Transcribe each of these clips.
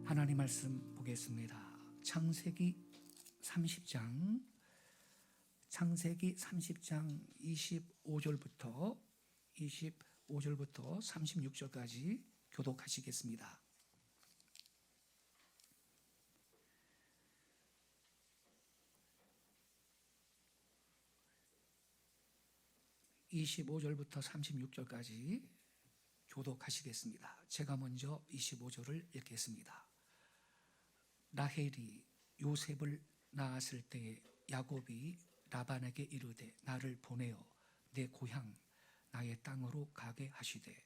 하나님 말씀 보겠습니다. 창세기 30장 25절부터 36절까지 교독하시겠습니다. (25절부터) (36절까지) 교독하시겠습니다. 제가 먼저 25절을 읽겠습니다. 라헬이 요셉을 낳았을 때에 야곱이 라반에게 이르되 나를 보내어 내 고향 나의 땅으로 가게 하시되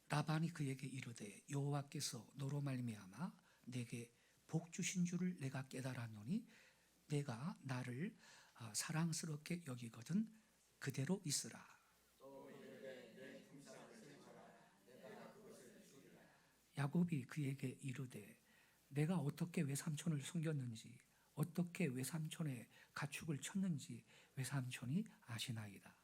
라반이 그에게 이르되 여호와께서 너로 말미암아 내게 복 주신 줄을 내가 깨달았노니 내가 나를 사랑스럽게 여기거든 그대로 있으라. 야곱이 그에게 이르되 내가 어떻게 외삼촌을 섬겼는지 어떻게 외삼촌의 가축을 쳤는지 외삼촌이 아시나이다.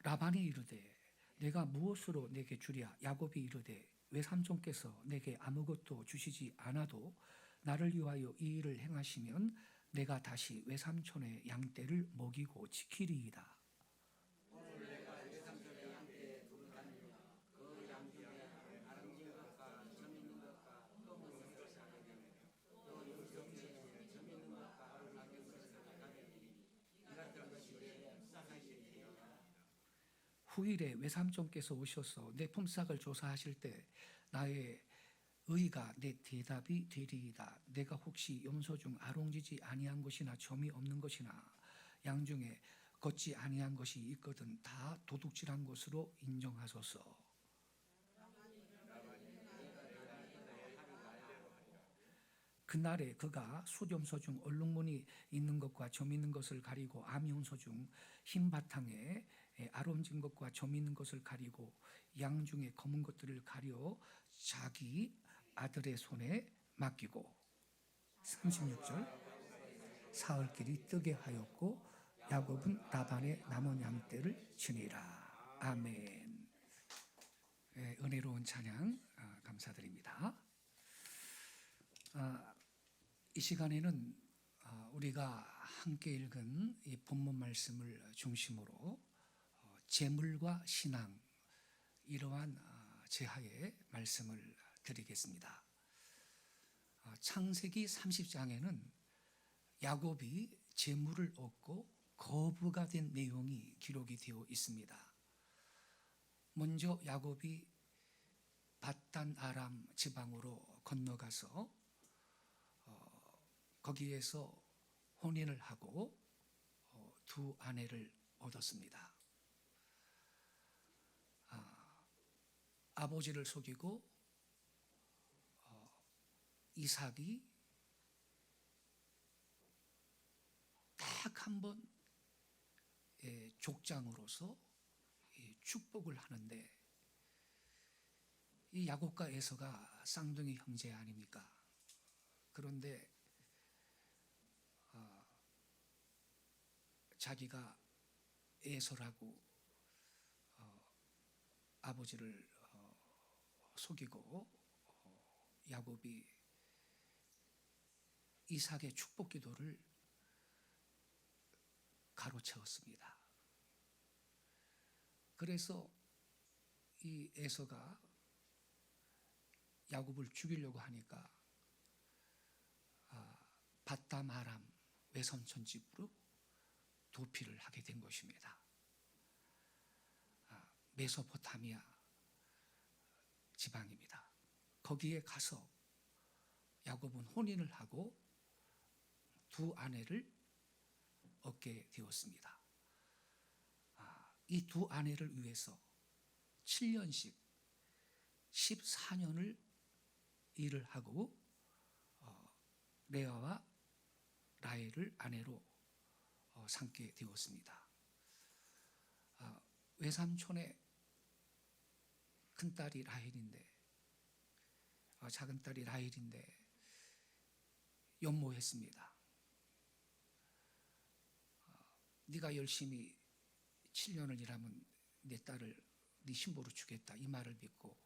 라반이 이르되 내가 무엇으로 내게 주랴. 야곱이 이르되 외삼촌께서 내게 아무것도 주시지 않아도 나를 위하여 이 일을 행하시면 내가 다시 외삼촌의 양떼를 먹이고 지키리이다. 후일에 외삼촌께서 오셔서 내 품삯을 조사하실 때 나의 의가 내 대답이 되리이다. 내가 혹시 염소 중 아롱지지 아니한 것이나 점이 없는 것이나 양 중에 걷지 아니한 것이 있거든 다 도둑질한 것으로 인정하소서. 그날에 그가 숫염소 중 얼룩무늬 있는 것과 점 있는 것을 가리고 암염소 중 흰 바탕에 아름진 것과 점 있는 것을 가리고 양 중에 검은 것들을 가려 자기 아들의 손에 맡기고 36절 사흘길이 뜨게 하였고 야곱은 라반의 남은 양떼를 치니라. 아멘. 은혜로운 찬양 감사드립니다. 이 시간에는 우리가 함께 읽은 이 본문 말씀을 중심으로 재물과 신앙 이러한 제하의 말씀을 드리겠습니다. 창세기 30장에는 야곱이 재물을 얻고 거부가 된 내용이 기록이 되어 있습니다. 먼저 야곱이 밧단 아람 지방으로 건너가서 거기에서 혼인을 하고 두 아내를 얻었습니다. 아버지를 속이고 이삭이 딱 한 번 족장으로서 축복을 하는데 이 야곱과 에서가 쌍둥이 형제 아닙니까? 그런데 자기가 에서라고 아버지를 속이고 야곱이 이삭의 축복 기도를 가로채웠습니다. 그래서 이 에서가 야곱을 죽이려고 하니까 밧담 아람 외삼촌 집으로 도피를 하게 된 것입니다. 메소포타미아 지방입니다. 거기에 가서 야곱은 혼인을 하고 두 아내를 얻게 되었습니다. 이 두 아내를 위해서 7년씩 14년을 일을 하고 레아와 라헬을 아내로 삼게 되었습니다. 외삼촌의 큰딸이 라헬인데, 작은 딸이 라헬인데 연모했습니다. 네가 열심히 7년을 일하면 내 딸을 네 신부로 주겠다, 이 말을 믿고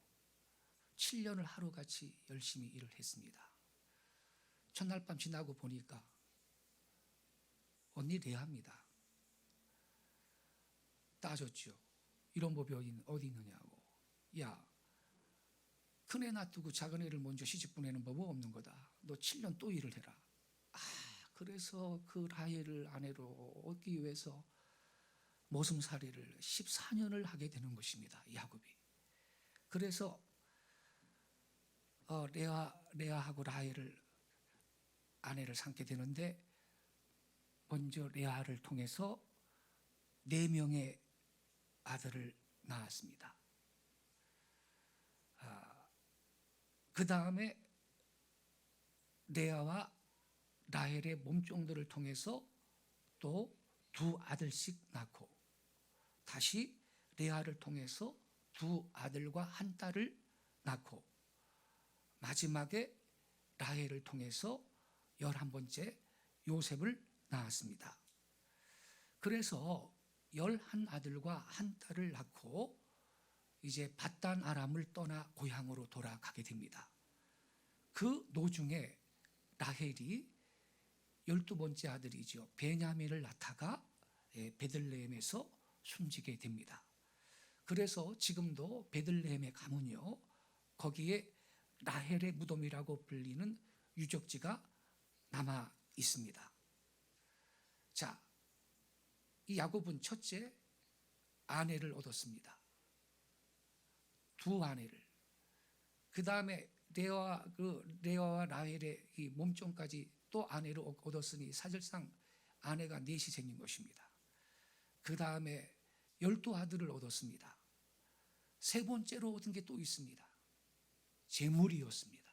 7년을 하루같이 열심히 일을 했습니다. 첫날 밤 지나고 보니까 언니 레아입니다. 따졌죠. 이런 법이 어디 있느냐고. 야, 큰애 놔두고 작은 애를 먼저 시집 보내는 법은 없는 거다. 너 7년 또 일을 해라. 그래서 그 라헬을 아내로 얻기 위해서 모슴살이를 14년을 하게 되는 것입니다, 야곱이. 그래서 레아하고 라헬을 아내를 삼게 되는데, 먼저 레아를 통해서 4명의 아들을 낳았습니다. 그 다음에 레아와 라헬의 몸종들을 통해서 또 2 아들씩 낳고, 다시 레아를 통해서 2 아들과 1 딸을 낳고, 마지막에 라헬을 통해서 11번째 요셉을 낳았습니다. 그래서 11아들과 1 딸을 낳고 이제 밧단 아람을 떠나 고향으로 돌아가게 됩니다. 그 노중에 라헬이 12번째 아들이죠, 베냐민을 낳다가 베들레헴에서 숨지게 됩니다. 그래서 지금도 베들레헴에 가면요, 거기에 라헬의 무덤이라고 불리는 유적지가 남아 있습니다. 자, 이 야곱은 첫째 아내를 얻었습니다. 2 아내를. 그 다음에 레아와 라헬의 이 몸종까지 또 아내를 얻었으니 사실상 아내가 4이 생긴 것입니다. 그 다음에 12아들을 얻었습니다. 3번째로 얻은 게 또 있습니다. 재물이었습니다.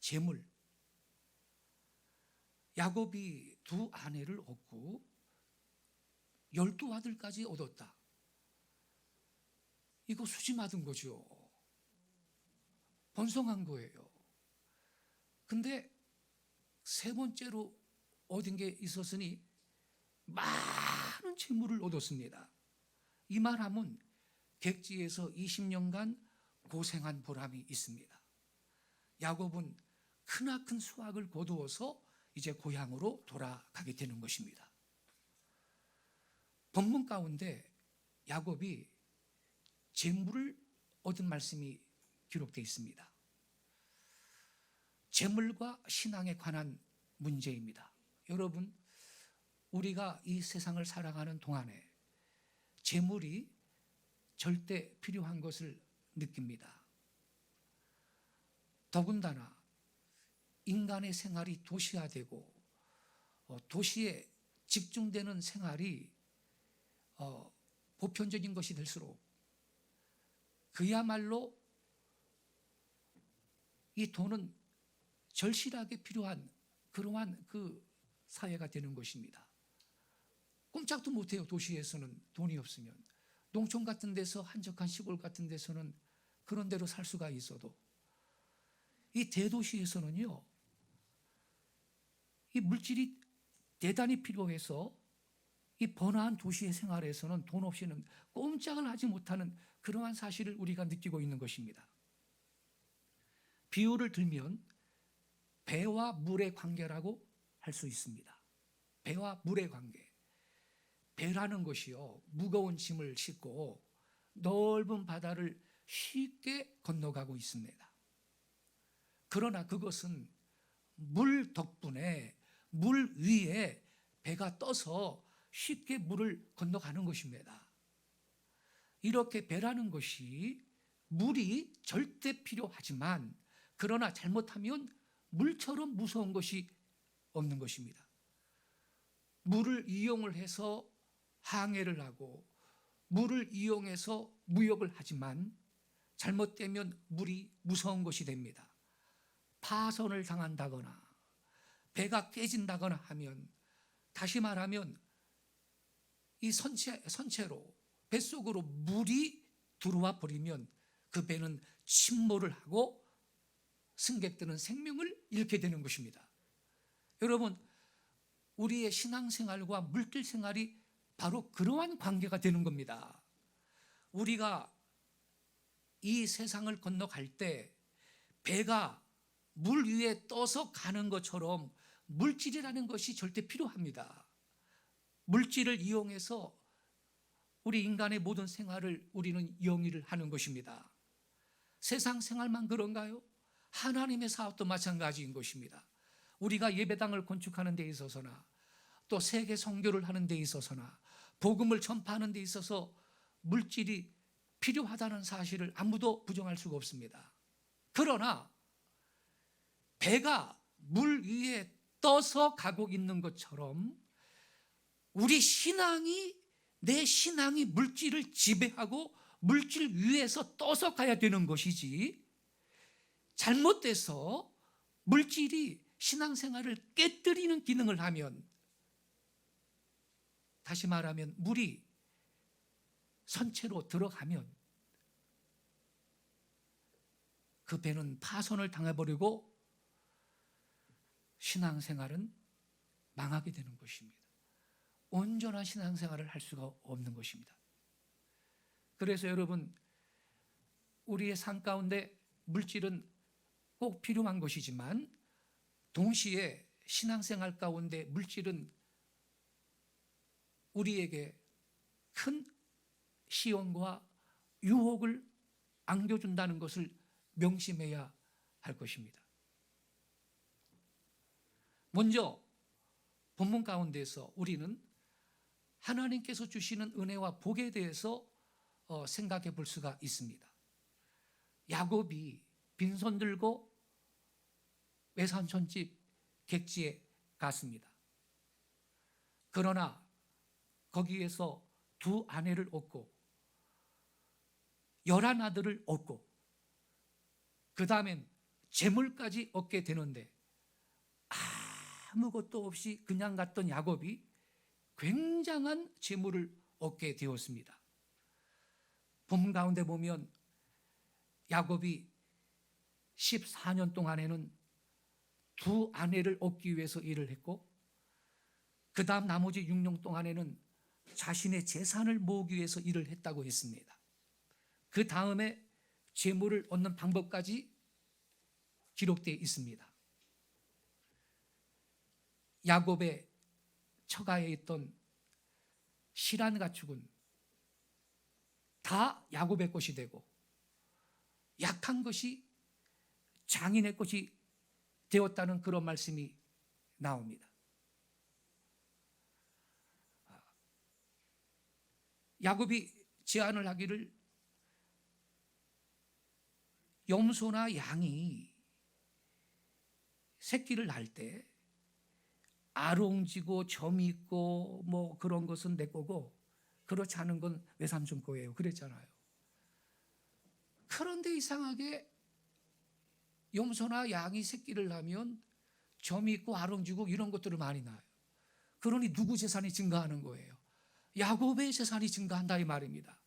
재물. 야곱이 2 아내를 얻고 12아들까지 얻었다. 이거 수지 맞은 거죠. 번성한 거예요. 근데 3번째로 얻은 게 있었으니 많은 재물을 얻었습니다. 이 말하면 객지에서 20년간 고생한 보람이 있습니다. 야곱은 크나큰 수확을 거두어서 이제 고향으로 돌아가게 되는 것입니다. 본문 가운데 야곱이 재물을 얻은 말씀이 기록되어 있습니다. 재물과 신앙에 관한 문제입니다. 여러분, 우리가 이 세상을 살아가는 동안에 재물이 절대 필요한 것을 느낍니다. 더군다나 인간의 생활이 도시화되고 도시에 집중되는 생활이 보편적인 것이 될수록 그야말로 이 돈은 절실하게 필요한 그러한 그 사회가 되는 것입니다. 꼼짝도 못해요. 도시에서는 돈이 없으면. 농촌 같은 데서, 한적한 시골 같은 데서는 그런 데로 살 수가 있어도, 이 대도시에서는요, 이 물질이 대단히 필요해서 이 번화한 도시의 생활에서는 돈 없이는 꼼짝을 하지 못하는 그러한 사실을 우리가 느끼고 있는 것입니다. 비유를 들면 배와 물의 관계라고 할 수 있습니다. 배와 물의 관계. 배라는 것이요, 무거운 짐을 싣고 넓은 바다를 쉽게 건너가고 있습니다. 그러나 그것은 물 덕분에 물 위에 배가 떠서 쉽게 물을 건너가는 것입니다. 이렇게 배라는 것이 물이 절대 필요하지만, 그러나 잘못하면 물처럼 무서운 것이 없는 것입니다. 물을 이용을 해서 항해를 하고 물을 이용해서 무역을 하지만 잘못되면 물이 무서운 것이 됩니다. 파손을 당한다거나 배가 깨진다거나 하면 다시 말하면 이 선체로 뱃속으로 물이 들어와 버리면 그 배는 침몰을 하고 승객들은 생명을 잃게 되는 것입니다. 여러분, 우리의 신앙생활과 물질 생활이 바로 그러한 관계가 되는 겁니다. 우리가 이 세상을 건너갈 때 배가 물 위에 떠서 가는 것처럼 물질이라는 것이 절대 필요합니다. 물질을 이용해서 우리 인간의 모든 생활을 우리는 영위를 하는 것입니다. 세상 생활만 그런가요? 하나님의 사업도 마찬가지인 것입니다. 우리가 예배당을 건축하는 데 있어서나 또 세계 선교를 하는 데 있어서나 복음을 전파하는 데 있어서 물질이 필요하다는 사실을 아무도 부정할 수가 없습니다. 그러나 배가 물 위에 떠서 가고 있는 것처럼 우리 신앙이, 내 신앙이 물질을 지배하고 물질 위에서 떠서 가야 되는 것이지, 잘못돼서 물질이 신앙생활을 깨뜨리는 기능을 하면, 다시 말하면 물이 선체로 들어가면 그 배는 파손을 당해버리고 신앙생활은 망하게 되는 것입니다. 온전한 신앙생활을 할 수가 없는 것입니다. 그래서 여러분, 우리의 삶 가운데 물질은 꼭 필요한 것이지만 동시에 신앙생활 가운데 물질은 우리에게 큰 시험과 유혹을 안겨준다는 것을 명심해야 할 것입니다. 먼저 본문 가운데서 우리는 하나님께서 주시는 은혜와 복에 대해서 생각해 볼 수가 있습니다. 야곱이 빈손 들고 외삼촌집 객지에 갔습니다. 그러나 거기에서 두 아내를 얻고 11아들을 얻고 그 다음엔 재물까지 얻게 되는데 아무것도 없이 그냥 갔던 야곱이 굉장한 재물을 얻게 되었습니다. 본문 가운데 보면 야곱이 14년 동안에는 두 아내를 얻기 위해서 일을 했고 그 다음 나머지 6년 동안에는 자신의 재산을 모으기 위해서 일을 했다고 했습니다. 그 다음에 재물을 얻는 방법까지 기록되어 있습니다. 야곱의 처가에 있던 실한 가축은 다 야곱의 것이 되고 약한 것이 장인의 것이 되었다는 그런 말씀이 나옵니다. 야곱이 제안을 하기를 염소나 양이 새끼를 낳을 때 아롱지고 점이 있고 뭐 그런 것은 내 거고 그렇지 않은 건 외삼촌 거예요. 그랬잖아요. 그런데 이상하게 염소나 양이 새끼를 낳으면 점이 있고 아롱지고 이런 것들을 많이 낳아요. 그러니 누구 재산이 증가하는 거예요? 야곱의 재산이 증가한다 이 말입니다.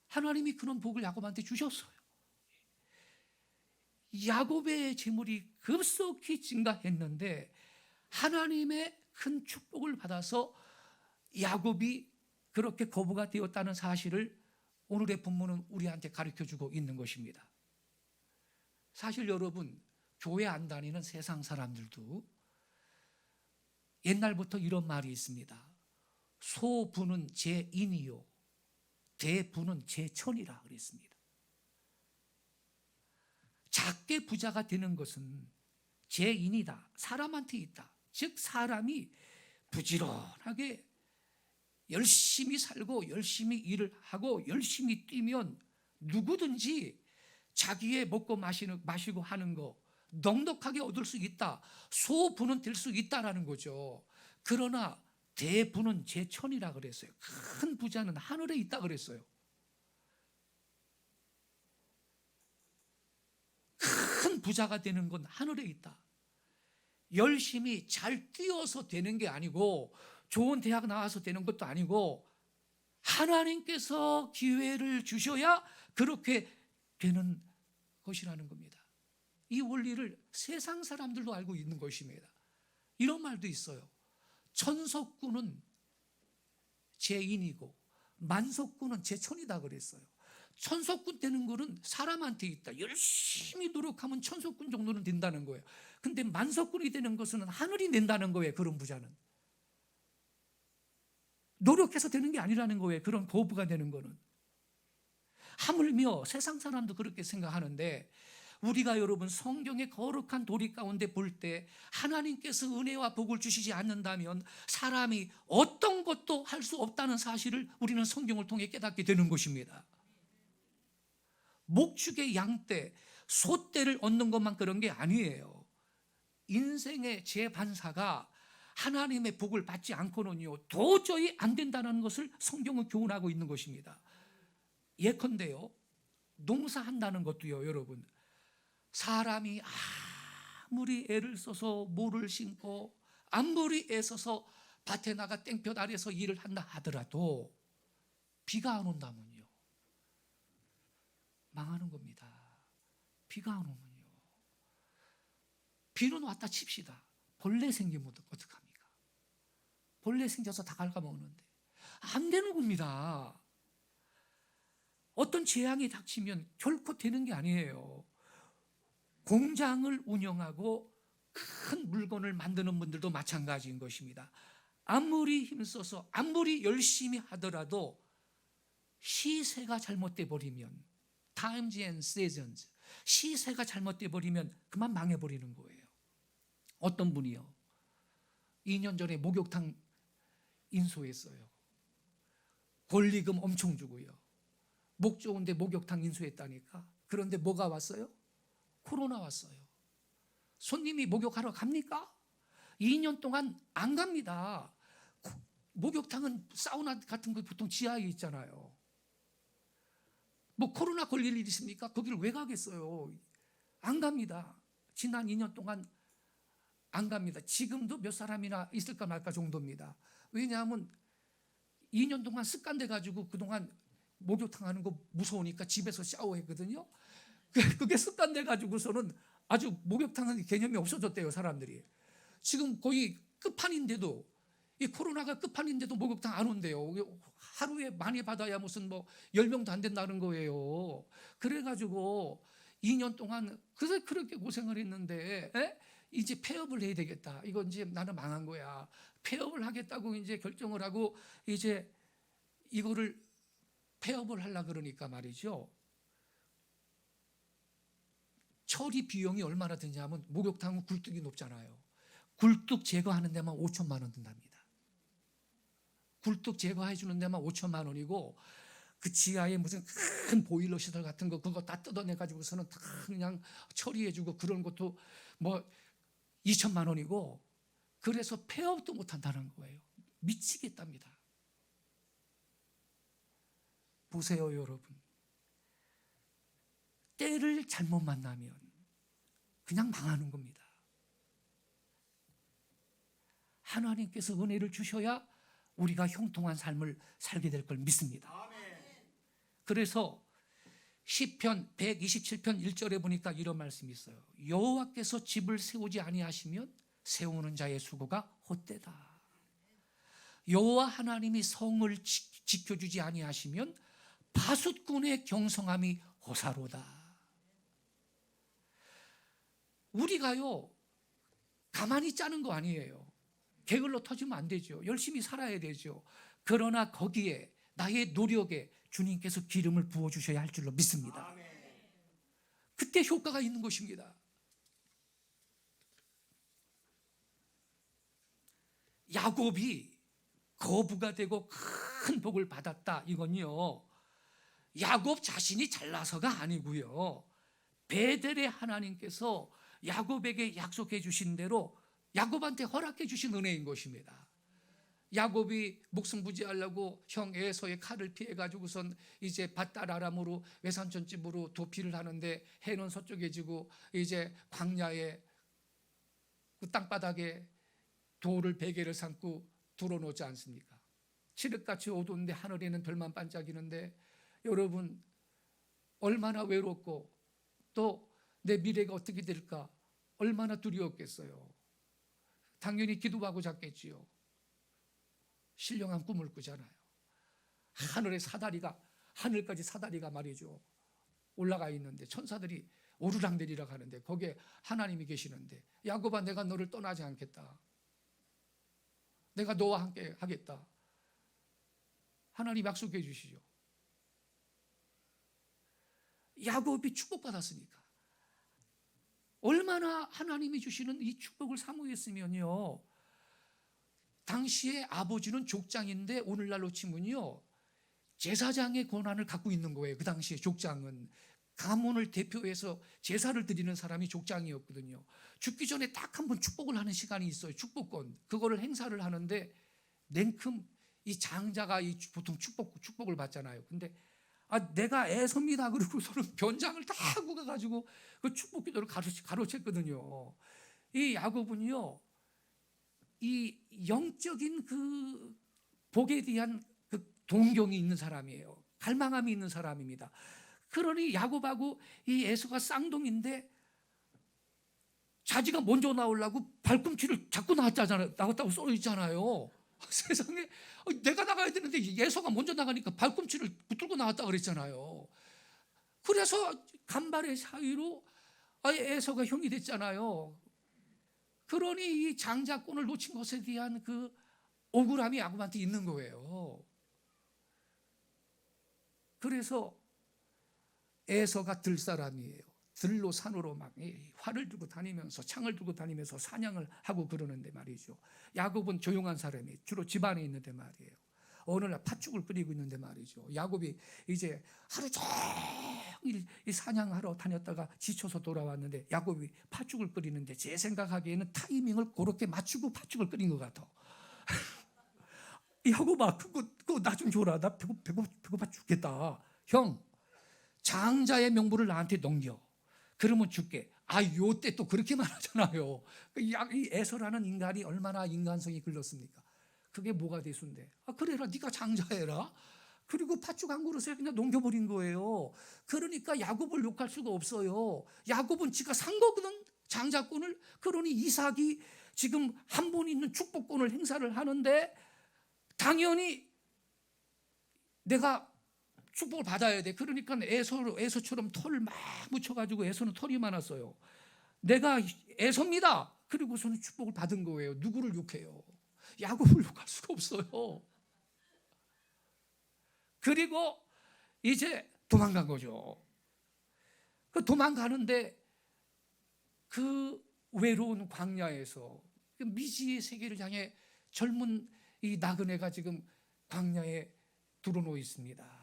하나님이 그런 복을 야곱한테 주셨어요. 야곱의 재물이 급속히 증가했는데 하나님의 큰 축복을 받아서 야곱이 그렇게 거부가 되었다는 사실을 오늘의 본문은 우리한테 가르쳐주고 있는 것입니다. 사실 여러분, 교회 안 다니는 세상 사람들도 옛날부터 이런 말이 있습니다. 소부는 제 인이요 대부는 제 천이라 그랬습니다. 작게 부자가 되는 것은 제 인이다. 사람한테 있다. 즉 사람이 부지런하게 열심히 살고 열심히 일을 하고 열심히 뛰면 누구든지 자기의 먹고 마시고 하는 거 넉넉하게 얻을 수 있다. 소부는 될 수 있다라는 거죠. 그러나 대부는 제 천이라 그랬어요. 큰 부자는 하늘에 있다 그랬어요. 큰 부자가 되는 건 하늘에 있다. 열심히 잘 뛰어서 되는 게 아니고 좋은 대학 나와서 되는 것도 아니고 하나님께서 기회를 주셔야 그렇게 되는 것이라는 겁니다. 이 원리를 세상 사람들도 알고 있는 것입니다. 이런 말도 있어요. 천석군은 제인이고 만석군은 제천이다 그랬어요. 천석군 되는 거는 사람한테 있다. 열심히 노력하면 천석군 정도는 된다는 거예요. 근데 만석군이 되는 것은 하늘이 낸다는 거예요. 그런 부자는 노력해서 되는 게 아니라는 거예요. 그런 고부가 되는 거는. 하물며 세상 사람도 그렇게 생각하는데, 우리가 여러분 성경의 거룩한 도리 가운데 볼 때 하나님께서 은혜와 복을 주시지 않는다면 사람이 어떤 것도 할 수 없다는 사실을 우리는 성경을 통해 깨닫게 되는 것입니다. 목축의 양떼, 소떼를 얻는 것만 그런 게 아니에요. 인생의 재반사가 하나님의 복을 받지 않고는요 도저히 안 된다는 것을 성경은 교훈하고 있는 것입니다. 예컨대요, 농사한다는 것도요, 여러분, 사람이 아무리 애를 써서 모를 심고 아무리 애써서 밭에 나가 땡볕 아래서 일을 한다 하더라도 비가 안 온다면요 망하는 겁니다. 비가 안 오면요, 비는 왔다 칩시다. 벌레 생기면 어떡합니까? 벌레 생겨서 다 갉아먹는데 안 되는 겁니다. 어떤 재앙이 닥치면 결코 되는 게 아니에요. 공장을 운영하고 큰 물건을 만드는 분들도 마찬가지인 것입니다. 아무리 힘써서 아무리 열심히 하더라도 시세가 잘못돼 버리면, times and seasons, 시세가 잘못돼 버리면 그만 망해버리는 거예요. 어떤 분이요, 2년 전에 목욕탕 인수했어요. 권리금 엄청 주고요. 목 좋은데 목욕탕 인수했다니까. 그런데 뭐가 왔어요? 코로나 왔어요. 손님이 목욕하러 갑니까? 2년 동안 안 갑니다. 목욕탕은 사우나 같은 거 보통 지하에 있잖아요. 뭐 코로나 걸릴 일 있습니까? 거기를 왜 가겠어요? 안 갑니다. 지난 2년 동안 안 갑니다. 지금도 몇 사람이나 있을까 말까 정도입니다. 왜냐하면 2년 동안 습관돼 가지고 그동안 목욕탕 하는 거 무서우니까 집에서 샤워했거든요. 그게 습관돼 가지고서는 아주 목욕탕은 개념이 없어졌대요, 사람들이. 지금 거의 끝판인데도, 이 코로나가 끝판인데도 목욕탕 안 온대요. 하루에 많이 받아야 무슨 뭐 10명도 안 된다는 거예요. 그래가지고 2년 동안 그렇게 고생을 했는데, 이제 폐업을 해야 되겠다. 이거 이제 나는 망한 거야. 폐업을 하겠다고 이제 결정을 하고 이제 이거를 폐업을 하려고 그러니까 말이죠, 처리 비용이 얼마나 드냐면, 목욕탕은 굴뚝이 높잖아요. 굴뚝 제거하는 데만 5천만 원 든답니다. 굴뚝 제거해 주는 데만 5천만 원이고, 그 지하에 무슨 큰 보일러 시설 같은 거 그거 다 뜯어내 가지고서는 다 그냥 처리해 주고 그런 것도 뭐 2천만 원이고, 그래서 폐업도 못 한다는 거예요. 미치겠답니다. 보세요, 여러분. 때를 잘못 만나면 그냥 망하는 겁니다. 하나님께서 은혜를 주셔야 우리가 형통한 삶을 살게 될 걸 믿습니다. 그래서 시편 127편 1절에 보니까 이런 말씀이 있어요. 여호와께서 집을 세우지 아니하시면 세우는 자의 수고가 헛되다. 여호와 하나님이 성을 지켜주지 아니하시면 파수꾼의 경성함이 호사로다. 우리가요 가만히 짜는 거 아니에요. 게을러 터지면 안 되죠. 열심히 살아야 되죠. 그러나 거기에 나의 노력에 주님께서 기름을 부어주셔야 할 줄로 믿습니다. 그때 효과가 있는 것입니다. 야곱이 거부가 되고 큰 복을 받았다, 이건요 야곱 자신이 잘나서가 아니고요, 베델의 하나님께서 야곱에게 약속해 주신 대로 야곱한테 허락해 주신 은혜인 것입니다. 야곱이 목숨 부지하려고 형 에서의 칼을 피해 가지고선 이제 밧달 아람으로 외삼촌 집으로 도피를 하는데 해는 서쪽에 지고 이제 광야에 그 땅바닥에 돌을 베개를 삼고 둘어놓지 않습니까? 칠흑같이 어두운데 하늘에는 별만 반짝이는데 여러분 얼마나 외롭고 또 내 미래가 어떻게 될까 얼마나 두려웠겠어요. 당연히 기도하고 잤겠지요. 신령한 꿈을 꾸잖아요. 하늘에 사다리가 하늘까지 사다리가 말이죠 올라가 있는데 천사들이 오르락내리락 하는데 거기에 하나님이 계시는데 야곱아 내가 너를 떠나지 않겠다. 내가 너와 함께 하겠다. 하나님 약속해 주시죠. 야곱이 축복받았으니까 얼마나 하나님이 주시는 이 축복을 사모했으면요. 당시에 아버지는 족장인데 오늘날로 치면요 제사장의 권한을 갖고 있는 거예요. 그 당시에 족장은 가문을 대표해서 제사를 드리는 사람이 족장이었거든요. 죽기 전에 딱 한 번 축복을 하는 시간이 있어요. 축복권 그거를 행사를 하는데 냉큼 이 장자가 보통 축복을 받잖아요. 근데 내가 애섭니다 그러고서는 변장을 다 하고 가가지고 그 축복 기도를 가로챘거든요. 이 야곱은요 이 영적인 그 복에 대한 그 동경이 있는 사람이에요. 갈망함이 있는 사람입니다. 그러니 야곱하고 이 에서가 쌍둥이인데 자지가 먼저 나오려고 발꿈치를 잡고 나왔다고 써 있잖아요. 세상에 내가 나가야 되는데 에서가 먼저 나가니까 발꿈치를 붙들고 나왔다 그랬잖아요. 그래서 간발의 사이로 에서가 형이 됐잖아요. 그러니 이 장자권을 놓친 것에 대한 그 억울함이 야곱한테 있는 거예요. 그래서 에서가 들사람이에요. 들로 산으로 막 활을 들고 다니면서 창을 들고 다니면서 사냥을 하고 그러는데 말이죠. 야곱은 조용한 사람이에요. 주로 집안에 있는데 말이에요. 어느 날 팥죽을 끓이고 있는데 말이죠. 야곱이 이제 하루 종일 사냥하러 다녔다가 지쳐서 돌아왔는데 야곱이 팥죽을 끓이는데 제 생각하기에는 타이밍을 그렇게 맞추고 팥죽을 끓인 것 같아. 야곱아 그거 나 좀 줘라. 나 배고파 죽겠다. 형 장자의 명분을 나한테 넘겨. 그러면 줄게. 요때 또 그렇게 말하잖아요. 이 에서라는 인간이 얼마나 인간성이 글렀습니까? 그게 뭐가 대수인데? 그래라 네가 장자해라. 그리고 팥죽 한 그릇에 그냥 넘겨버린 거예요. 그러니까 야곱을 욕할 수가 없어요. 야곱은 지가 산 거거든 장자권을. 그러니 이삭이 지금 한 번 있는 축복권을 행사를 하는데 당연히 내가 축복을 받아야 돼. 그러니까 에서처럼 털을 막 묻혀가지고 에서는 털이 많았어요. 내가 에서입니다. 그리고서는 축복을 받은 거예요. 누구를 욕해요? 야곱을 욕할 수가 없어요. 그리고 이제 도망간 거죠. 그 도망가는데 그 외로운 광야에서 미지의 세계를 향해 젊은 이 나그네가 지금 광야에 들어놓여 있습니다.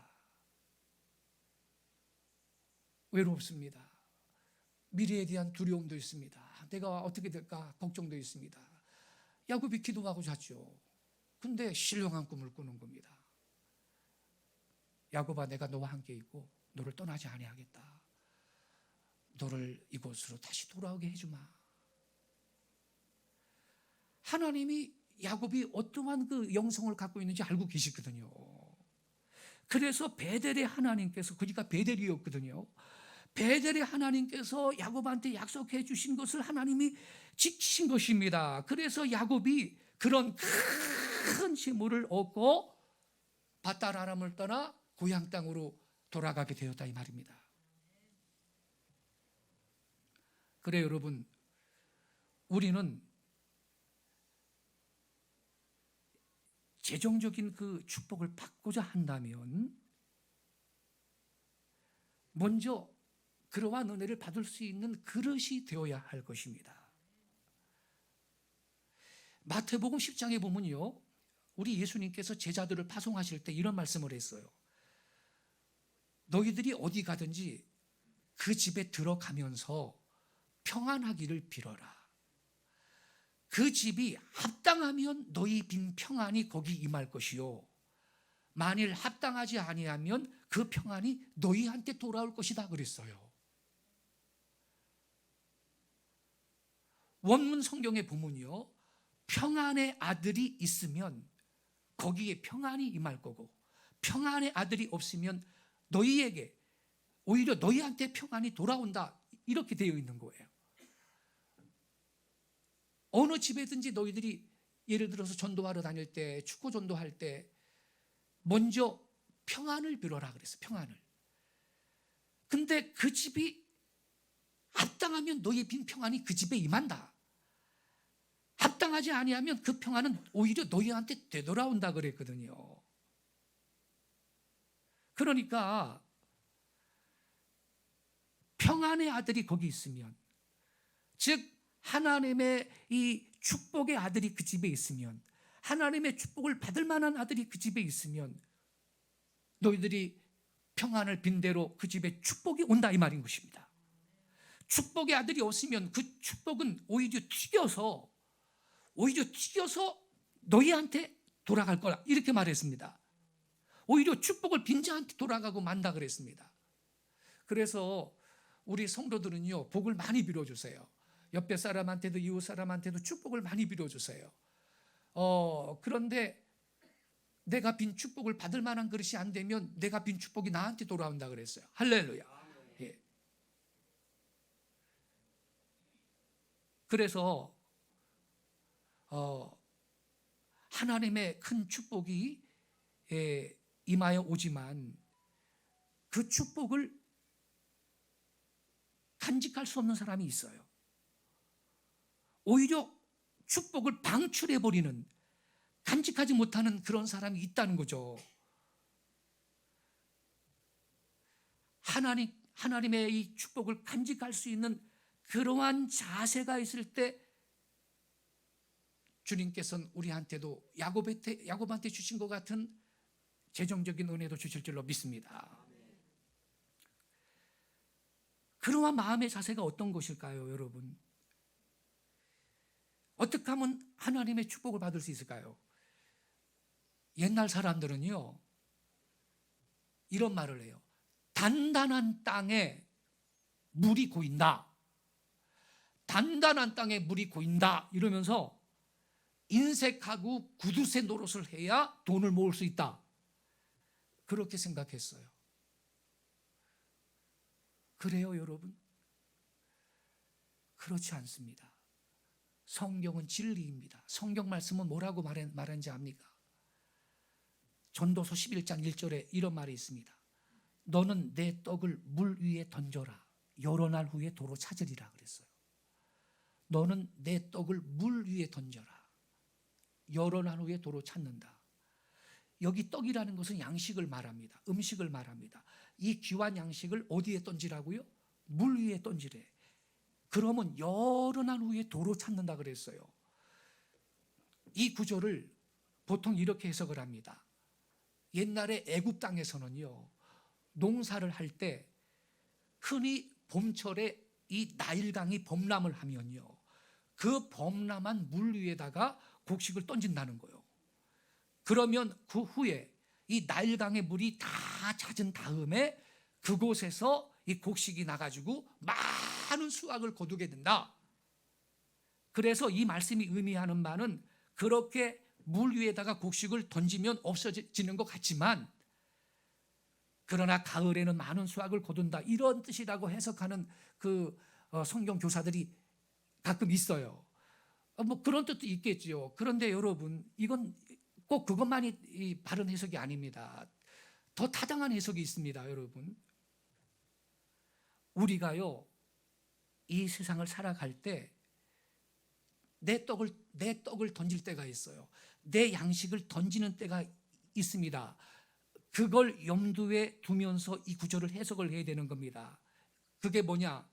외롭습니다. 미래에 대한 두려움도 있습니다. 내가 어떻게 될까 걱정도 있습니다. 야곱이 기도하고 잤죠. 근데 신령한 꿈을 꾸는 겁니다. 야곱아 내가 너와 함께 있고 너를 떠나지 아니하겠다. 너를 이곳으로 다시 돌아오게 해주마. 하나님이 야곱이 어떠한 그 영성을 갖고 있는지 알고 계시거든요. 그래서 베델의 하나님께서 그러니까 베델이었거든요. 베델의 하나님께서 야곱한테 약속해 주신 것을 하나님이 지키신 것입니다. 그래서 야곱이 그런 큰 재물을 얻고 밧다라람을 떠나 고향 땅으로 돌아가게 되었다 이 말입니다. 그래 여러분 우리는 재정적인 그 축복을 받고자 한다면 먼저 그러한 은혜를 받을 수 있는 그릇이 되어야 할 것입니다. 마태복음 10장에 보면요 우리 예수님께서 제자들을 파송하실 때 이런 말씀을 했어요. 너희들이 어디 가든지 그 집에 들어가면서 평안하기를 빌어라. 그 집이 합당하면 너희 빈 평안이 거기 임할 것이요 만일 합당하지 아니하면 그 평안이 너희한테 돌아올 것이다 그랬어요. 원문 성경에 보면요, 평안의 아들이 있으면 거기에 평안이 임할 거고, 평안의 아들이 없으면 너희에게, 오히려 너희한테 평안이 돌아온다, 이렇게 되어 있는 거예요. 어느 집에든지 너희들이 예를 들어서 전도하러 다닐 때, 축구 전도할 때 먼저 평안을 빌어라 그랬어요. 평안을. 근데 그 집이 합당하면 너희의 빈 평안이 그 집에 임한다. 합당하지 아니하면 그 평안은 오히려 너희한테 되돌아온다 그랬거든요. 그러니까 평안의 아들이 거기 있으면, 즉 하나님의 이 축복의 아들이 그 집에 있으면, 하나님의 축복을 받을 만한 아들이 그 집에 있으면 너희들이 평안을 빈 대로 그 집에 축복이 온다, 이 말인 것입니다. 축복의 아들이 없으면 그 축복은 오히려 튀겨서 너희한테 돌아갈 거라, 이렇게 말했습니다. 오히려 축복을 빈 자한테 돌아가고 만다 그랬습니다. 그래서 우리 성도들은요, 복을 많이 빌어주세요. 옆에 사람한테도 이웃 사람한테도 축복을 많이 빌어주세요. 그런데 내가 빈 축복을 받을 만한 그릇이 안 되면 내가 빈 축복이 나한테 돌아온다 그랬어요. 할렐루야. 예. 그래서 하나님의 큰 축복이 임하여 오지만 그 축복을 간직할 수 없는 사람이 있어요. 오히려 축복을 방출해버리는, 간직하지 못하는 그런 사람이 있다는 거죠. 하나님의 이 축복을 간직할 수 있는 그러한 자세가 있을 때 주님께서는 우리한테도 야곱한테 주신 것 같은 재정적인 은혜도 주실 줄로 믿습니다. 그러한 마음의 자세가 어떤 것일까요, 여러분? 어떻게 하면 하나님의 축복을 받을 수 있을까요? 옛날 사람들은요, 이런 말을 해요. 단단한 땅에 물이 고인다. 단단한 땅에 물이 고인다. 이러면서 인색하고 구두쇠 노릇을 해야 돈을 모을 수 있다. 그렇게 생각했어요. 그래요, 여러분? 그렇지 않습니다. 성경은 진리입니다. 성경 말씀은 뭐라고 말하는지 압니까? 전도서 11장 1절에 이런 말이 있습니다. 너는 내 떡을 물 위에 던져라. 여러 날 후에 도로 찾으리라 그랬어요. 너는 내 떡을 물 위에 던져라. 여러 날 후에 도로 찾는다. 여기 떡이라는 것은 양식을 말합니다. 음식을 말합니다. 이 귀한 양식을 어디에 던지라고요? 물 위에 던지래. 그러면 여러 날 후에 도로 찾는다 그랬어요. 이 구절을 보통 이렇게 해석을 합니다. 옛날에 애굽 땅에서는요, 농사를 할 때 흔히 봄철에 이 나일강이 범람을 하면요, 그 범람한 물 위에다가 곡식을 던진다는 거예요. 그러면 그 후에 이 나일강의 물이 다 잦은 다음에 그곳에서 이 곡식이 나가지고 많은 수확을 거두게 된다. 그래서 이 말씀이 의미하는 바는 그렇게 물 위에다가 곡식을 던지면 없어지는 것 같지만, 그러나 가을에는 많은 수확을 거둔다, 이런 뜻이라고 해석하는 그 성경 교사들이 가끔 있어요. 뭐 그런 뜻도 있겠죠. 그런데 여러분, 이건 꼭 그것만이 바른 해석이 아닙니다. 더 타당한 해석이 있습니다, 여러분. 우리가요, 이 세상을 살아갈 때 내 떡을 던질 때가 있어요. 내 양식을 던지는 때가 있습니다. 그걸 염두에 두면서 이 구절을 해석을 해야 되는 겁니다. 그게 뭐냐?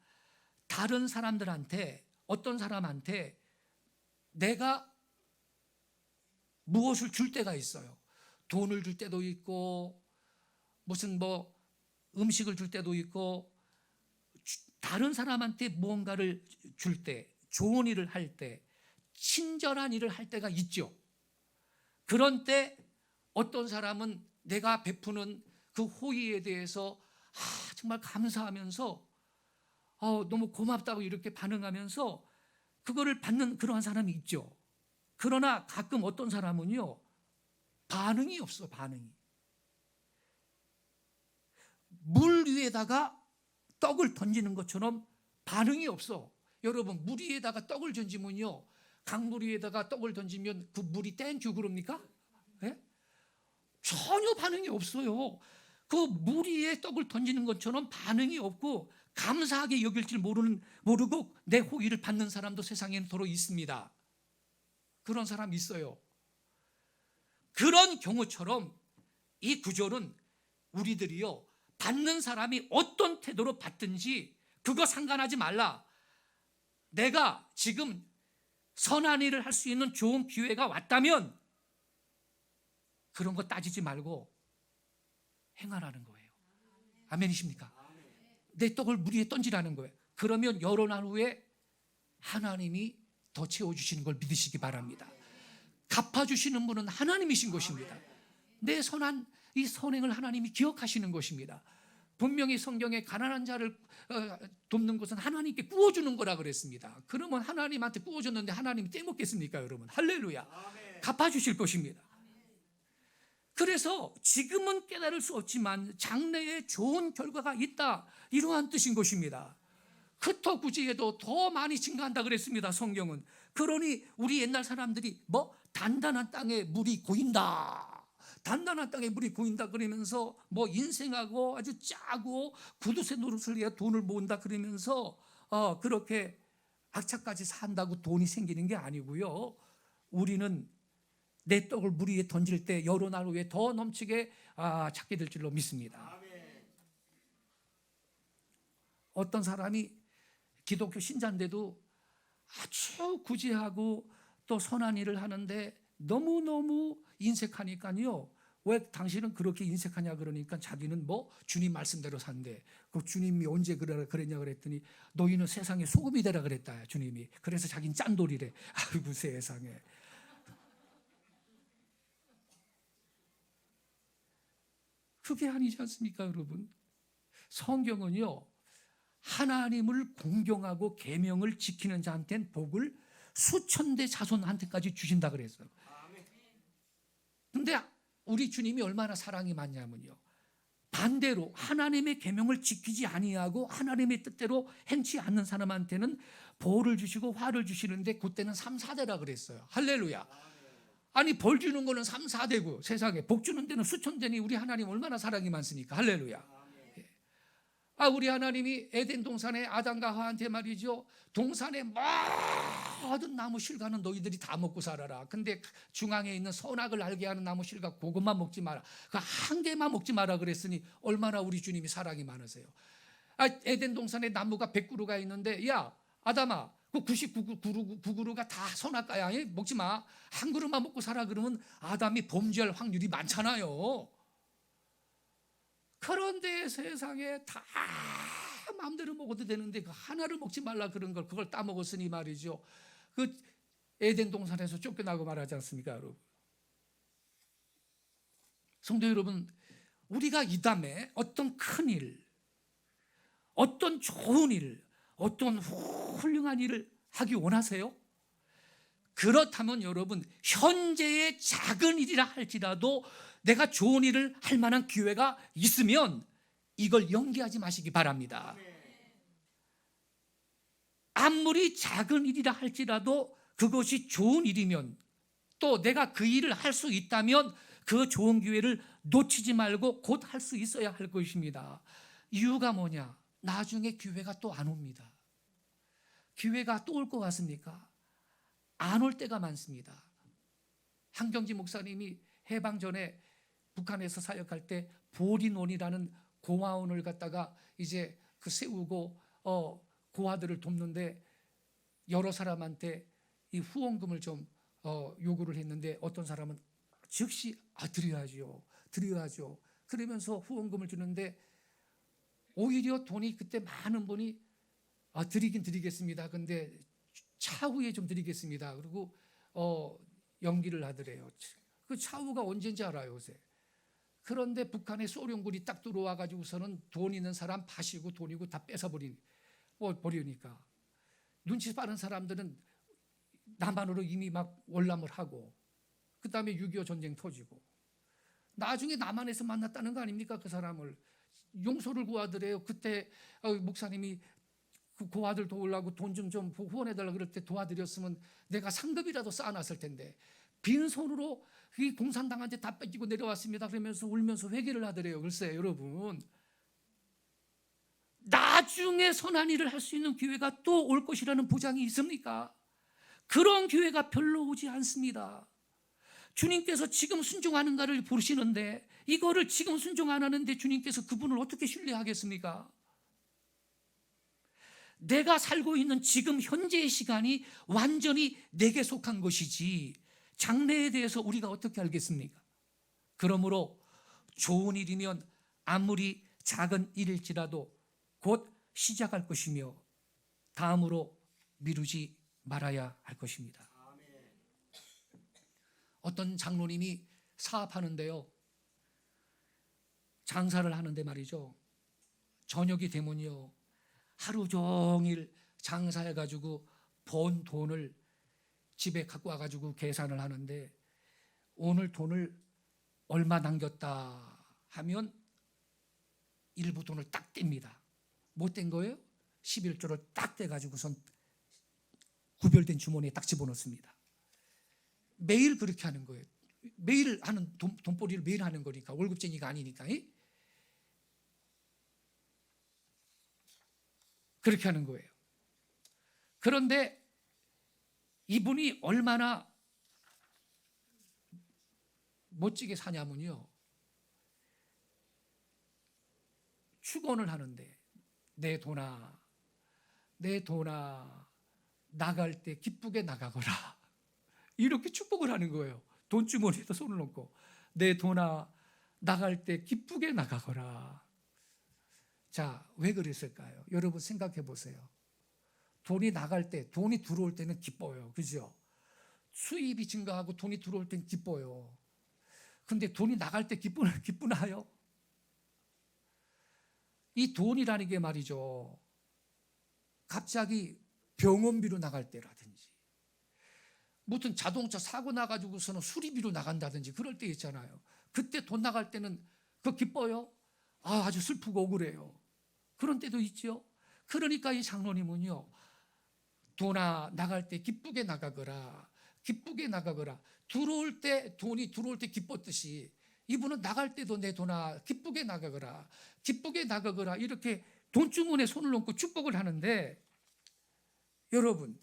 다른 사람들한테, 어떤 사람한테 내가 무엇을 줄 때가 있어요. 돈을 줄 때도 있고, 무슨 음식을 줄 때도 있고, 다른 사람한테 무언가를 줄 때, 좋은 일을 할 때, 친절한 일을 할 때가 있죠. 그런 때 어떤 사람은 내가 베푸는 그 호의에 대해서 정말 감사하면서 너무 고맙다고 이렇게 반응하면서 그거를 받는 그러한 사람이 있죠. 그러나 가끔 어떤 사람은요, 반응이 없어. 반응이. 물 위에다가 떡을 던지는 것처럼 반응이 없어. 여러분, 물 위에다가 떡을 던지면요, 강물 위에다가 떡을 던지면 그 물이 땡큐 그럽니까? 네? 전혀 반응이 없어요. 그 물 위에 떡을 던지는 것처럼 반응이 없고 감사하게 여길 줄 모르고 내 호의를 받는 사람도 세상에는 더러 있습니다. 그런 사람이 있어요. 그런 경우처럼 이 구절은 우리들이요, 받는 사람이 어떤 태도로 받든지 그거 상관하지 말라. 내가 지금 선한 일을 할 수 있는 좋은 기회가 왔다면 그런 거 따지지 말고 행하라는 거예요. 아멘이십니까? 내 떡을 물 위에 던지라는 거예요. 그러면 여러 날 후에 하나님이 더 채워주시는 걸 믿으시기 바랍니다. 갚아주시는 분은 하나님이신 것입니다. 내 선한 이 선행을 하나님이 기억하시는 것입니다. 분명히 성경에 가난한 자를 돕는 것은 하나님께 구워주는 거라 그랬습니다. 그러면 하나님한테 구워줬는데 하나님이 떼먹겠습니까, 여러분? 할렐루야. 갚아주실 것입니다. 그래서 지금은 깨달을 수 없지만 장래에 좋은 결과가 있다, 이러한 뜻인 것입니다. 흩어 구지에도 더 많이 증가한다 그랬습니다, 성경은. 그러니 우리 옛날 사람들이 단단한 땅에 물이 고인다, 단단한 땅에 물이 고인다 그러면서 인생하고 아주 짜고 구두쇠 노릇을 위해 돈을 모은다 그러면서 그렇게 악착같이 산다고 돈이 생기는 게 아니고요, 우리는 내 떡을 물 위에 던질 때 여러 날 후에 더 넘치게 찾게 될 줄로 믿습니다. 어떤 사람이 기독교 신자인데도 아주 구제하고 또 선한 일을 하는데 너무너무 인색하니까요, 왜 당신은 그렇게 인색하냐 그러니까 자기는 주님 말씀대로 산대. 그 주님이 언제 그랬냐 그랬더니 너희는 세상에 소금이 되라 그랬다, 주님이. 그래서 자기는 짠돌이래. 아이고 세상에. 그게 아니지 않습니까, 여러분? 성경은요, 하나님을 공경하고 계명을 지키는 자한테는 복을 수천 대 자손한테까지 주신다 그랬어요. 근데 우리 주님이 얼마나 사랑이 많냐면요, 반대로 하나님의 계명을 지키지 아니하고 하나님의 뜻대로 행치 않는 사람한테는 벌을 주시고 화를 주시는데 그때는 3, 4대라 그랬어요. 할렐루야. 아니, 벌 주는 거는 3, 4대고 세상에 복 주는 데는 수천 대니 우리 하나님 얼마나 사랑이 많습니까? 할렐루야. 우리 하나님이 에덴 동산에 아담과 하와한테 말이죠, 동산의 모든 나무 실과는 너희들이 다 먹고 살아라. 근데 중앙에 있는 선악을 알게 하는 나무 실과 그것만 먹지 마라. 그 한 개만 먹지 마라 그랬으니 얼마나 우리 주님이 사랑이 많으세요. 에덴 동산에 나무가 100그루가 있는데, 야 아담아, 그 99그루가 다 선악과야, 먹지 마. 한 그루만 먹고 살아. 그러면 아담이 범죄할 확률이 많잖아요. 그런데 세상에 다 마음대로 먹어도 되는데 그 하나를 먹지 말라 그런 걸, 그걸 따먹었으니 말이죠, 그 에덴 동산에서 쫓겨나고 말하지 않습니까, 여러분? 성도 여러분, 우리가 이 다음에 어떤 큰 일, 어떤 좋은 일, 어떤 훌륭한 일을 하기 원하세요? 그렇다면 여러분, 현재의 작은 일이라 할지라도 내가 좋은 일을 할 만한 기회가 있으면 이걸 연기하지 마시기 바랍니다. 아무리 작은 일이라 할지라도 그것이 좋은 일이면, 또 내가 그 일을 할 수 있다면 그 좋은 기회를 놓치지 말고 곧 할 수 있어야 할 것입니다. 이유가 뭐냐? 나중에 기회가 또 안 옵니다. 기회가 또 올 것 같습니까? 안 올 때가 많습니다. 한경지 목사님이 해방 전에 북한에서 사역할 때 보리논이라는 고아원을 갖다가 이제 세우고 고아들을 돕는데 여러 사람한테 이 후원금을 좀 요구를 했는데 어떤 사람은 즉시 드려야죠 그러면서 후원금을 주는데 오히려 돈이 그때 많은 분이 드리긴 드리겠습니다. 근데 차후에 좀 드리겠습니다. 그리고 연기를 하더래요. 그 차후가 언제인지 알아요, 요새. 그런데 북한의 소련군이 딱 들어와 가지고서는 돈 있는 사람 파시고 돈이고 다 뺏어버리니까 눈치 빠른 사람들은 남한으로 이미 막 월남을 하고 그 다음에 6.25 전쟁 터지고 나중에 남한에서 만났다는 거 아닙니까? 그 사람을 용서를 구하더래요. 그때 목사님이 그 아들 도우려고 돈 좀 후원해달라고 그럴 때 도와드렸으면 내가 상급이라도 쌓아놨을 텐데 빈손으로 이 공산당한테 다 뺏기고 내려왔습니다 그러면서 울면서 회개를 하더래요. 글쎄 여러분, 나중에 선한 일을 할 수 있는 기회가 또 올 것이라는 보장이 있습니까? 그런 기회가 별로 오지 않습니다. 주님께서 지금 순종하는가를 보시는데 이거를 지금 순종 안 하는데 주님께서 그분을 어떻게 신뢰하겠습니까? 내가 살고 있는 지금 현재의 시간이 완전히 내게 속한 것이지 장래에 대해서 우리가 어떻게 알겠습니까? 그러므로 좋은 일이면 아무리 작은 일일지라도 곧 시작할 것이며 다음으로 미루지 말아야 할 것입니다. 어떤 장로님이 사업하는데요, 장사를 하는데 말이죠, 저녁이 되면요 하루 종일 장사해가지고 번 돈을 집에 갖고 와가지고 계산을 하는데 오늘 돈을 얼마 남겼다 하면 일부 돈을 딱 뗍니다. 못 뗀 거예요? 11조를 딱 떼가지고선 구별된 주머니에 딱 집어넣습니다. 매일 그렇게 하는 거예요. 매일 하는 돈벌이를 매일 하는 거니까, 월급쟁이가 아니니까. 그렇게 하는 거예요. 그런데 이분이 얼마나 멋지게 사냐면요, 축원을 하는데 내 돈아 나갈 때 기쁘게 나가거라 이렇게 축복을 하는 거예요. 돈주머니에다 손을 넣고 내 돈아 나갈 때 기쁘게 나가거라. 자, 왜 그랬을까요? 여러분 생각해 보세요. 돈이 나갈 때, 돈이 들어올 때는 기뻐요. 그죠? 수입이 증가하고 돈이 들어올 때는 기뻐요. 근데 돈이 나갈 때 기쁘나요? 이 돈이라는 게 말이죠, 갑자기 병원비로 나갈 때라든지 무슨 자동차 사고 나가지고서는 수리비로 나간다든지 그럴 때 있잖아요. 그때 돈 나갈 때는 그거 기뻐요? 아주 슬프고 억울해요. 그런 때도 있죠. 그러니까 이 장로님은요, 돈아 나갈 때 기쁘게 나가거라, 기쁘게 나가거라. 들어올 때, 돈이 들어올 때 기뻤듯이 이분은 나갈 때도 내 돈아 기쁘게 나가거라, 기쁘게 나가거라 이렇게 돈주머니에 손을 넣고 축복을 하는데, 여러분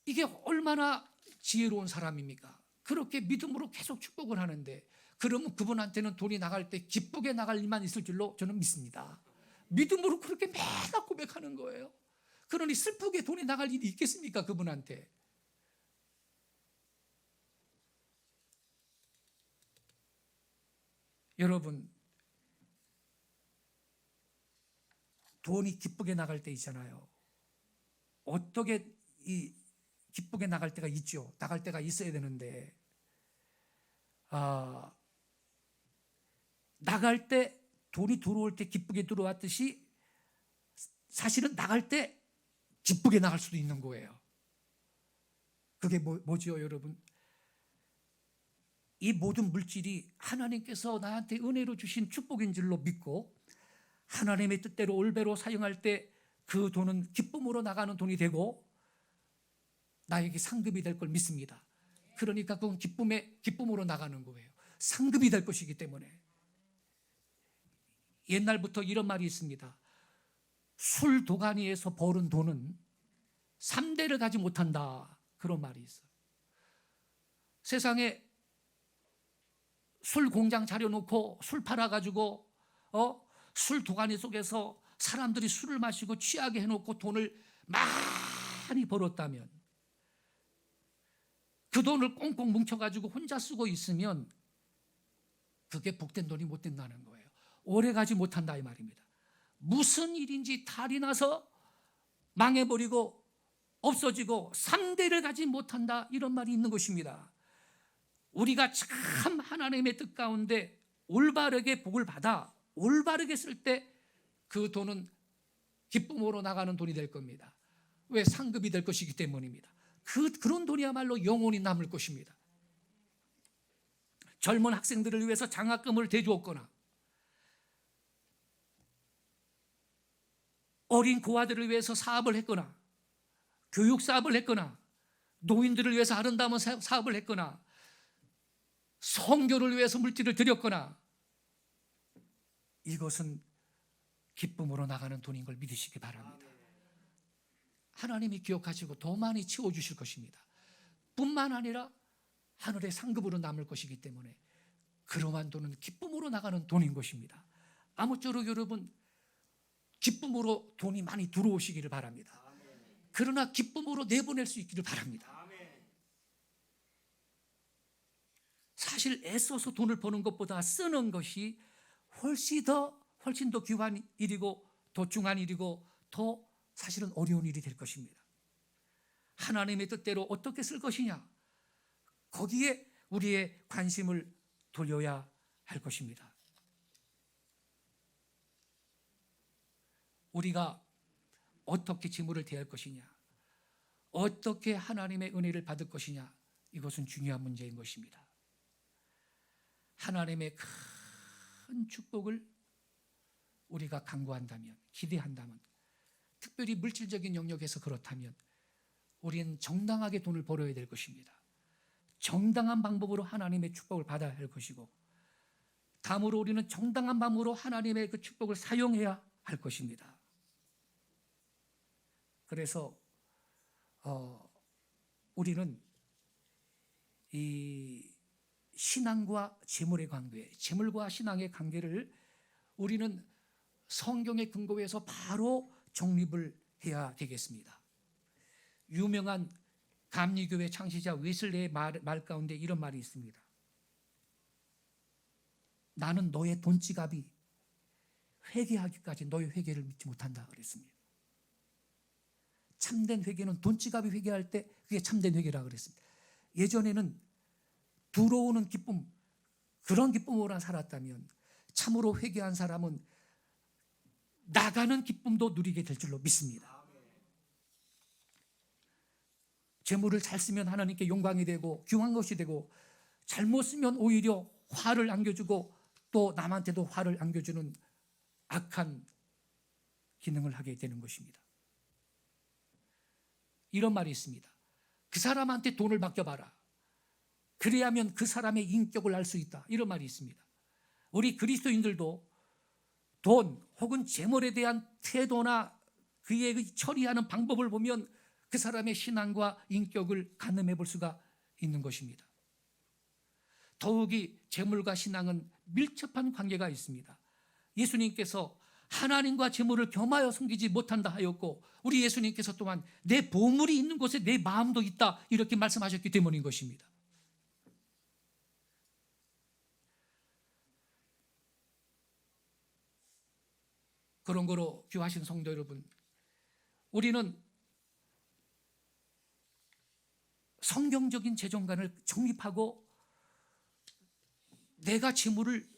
이게 얼마나 지혜로운 사람입니까? 그렇게 믿음으로 계속 축복을 하는데, 그러면 그분한테는 돈이 나갈 때 기쁘게 나갈 일만 있을 줄로 저는 믿습니다. 믿음으로 그렇게 매일 고백하는 거예요. 그러니 슬프게 돈이 나갈 일이 있겠습니까? 그분한테. 여러분, 돈이 기쁘게 나갈 때 있잖아요. 어떻게 기쁘게 나갈 때가 있죠. 나갈 때가 있어야 되는데, 나갈 때 돈이 들어올 때 기쁘게 들어왔듯이 사실은 나갈 때 기쁘게 나갈 수도 있는 거예요. 그게 뭐죠, 여러분? 이 모든 물질이 하나님께서 나한테 은혜로 주신 축복인 줄로 믿고 하나님의 뜻대로 올배로 사용할 때 그 돈은 기쁨으로 나가는 돈이 되고 나에게 상급이 될 걸 믿습니다. 그러니까 그건 기쁨으로 나가는 거예요. 상급이 될 것이기 때문에. 옛날부터 이런 말이 있습니다. 술 도가니에서 벌은 돈은 3대를 가지 못한다, 그런 말이 있어요. 세상에 술 공장 차려놓고 술 팔아가지고 술 도가니 속에서 사람들이 술을 마시고 취하게 해놓고 돈을 많이 벌었다면, 그 돈을 꽁꽁 뭉쳐가지고 혼자 쓰고 있으면 그게 복된 돈이 못 된다는 거예요. 오래가지 못한다 이 말입니다. 무슨 일인지 탈이 나서 망해버리고 없어지고 3대를 가지 못한다, 이런 말이 있는 것입니다. 우리가 참 하나님의 뜻 가운데 올바르게 복을 받아 올바르게 쓸 때 그 돈은 기쁨으로 나가는 돈이 될 겁니다. 왜? 상급이 될 것이기 때문입니다. 그런 돈이야말로 영원히 남을 것입니다. 젊은 학생들을 위해서 장학금을 대주었거나 어린 고아들을 위해서 사업을 했거나 교육 사업을 했거나 노인들을 위해서 아름다운 사업을 했거나 선교를 위해서 물질을 드렸거나 이것은 기쁨으로 나가는 돈인 걸 믿으시기 바랍니다. 하나님이 기억하시고 더 많이 채워주실 것입니다. 뿐만 아니라 하늘의 상급으로 남을 것이기 때문에 그러한 돈은 기쁨으로 나가는 돈인 것입니다. 아무쪼록 여러분 기쁨으로 돈이 많이 들어오시기를 바랍니다. 그러나 기쁨으로 내보낼 수 있기를 바랍니다. 사실 애써서 돈을 버는 것보다 쓰는 것이 훨씬 더 귀한 일이고 더 중요한 일이고 더 사실은 어려운 일이 될 것입니다. 하나님의 뜻대로 어떻게 쓸 것이냐, 거기에 우리의 관심을 돌려야 할 것입니다. 우리가 어떻게 재물을 대할 것이냐, 어떻게 하나님의 은혜를 받을 것이냐, 이것은 중요한 문제인 것입니다. 하나님의 큰 축복을 우리가 간구한다면, 기대한다면, 특별히 물질적인 영역에서 그렇다면 우리는 정당하게 돈을 벌어야 될 것입니다. 정당한 방법으로 하나님의 축복을 받아야 할 것이고, 다음으로 우리는 정당한 방법으로 하나님의 그 축복을 사용해야 할 것입니다. 그래서 우리는 이 신앙과 재물의 관계, 재물과 신앙의 관계를 우리는 성경의 근거에서 바로 정립을 해야 되겠습니다. 유명한 감리교회 창시자 웨슬레의 말 가운데 이런 말이 있습니다. 나는 너의 돈지갑이 회개하기까지 너의 회개를 믿지 못한다 그랬습니다. 참된 회개는 돈지갑이 회개할 때 그게 참된 회개라고 그랬습니다. 예전에는 들어오는 기쁨, 그런 기쁨으로 살았다면 참으로 회개한 사람은 나가는 기쁨도 누리게 될 줄로 믿습니다. 재물을 잘 쓰면 하나님께 영광이 되고 귀한 것이 되고, 잘못 쓰면 오히려 화를 안겨주고 또 남한테도 화를 안겨주는 악한 기능을 하게 되는 것입니다. 이런 말이 있습니다. 그 사람한테 돈을 맡겨봐라. 그래야면 그 사람의 인격을 알 수 있다. 이런 말이 있습니다. 우리 그리스도인들도 돈 혹은 재물에 대한 태도나 그의 처리하는 방법을 보면 그 사람의 신앙과 인격을 가늠해 볼 수가 있는 것입니다. 더욱이 재물과 신앙은 밀접한 관계가 있습니다. 예수님께서 하나님과 재물을 겸하여 섬기지 못한다 하였고, 우리 예수님께서 또한 내 보물이 있는 곳에 내 마음도 있다 이렇게 말씀하셨기 때문인 것입니다. 그런 거로 귀하신 성도 여러분, 우리는 성경적인 재정관을 정립하고 내가 재물을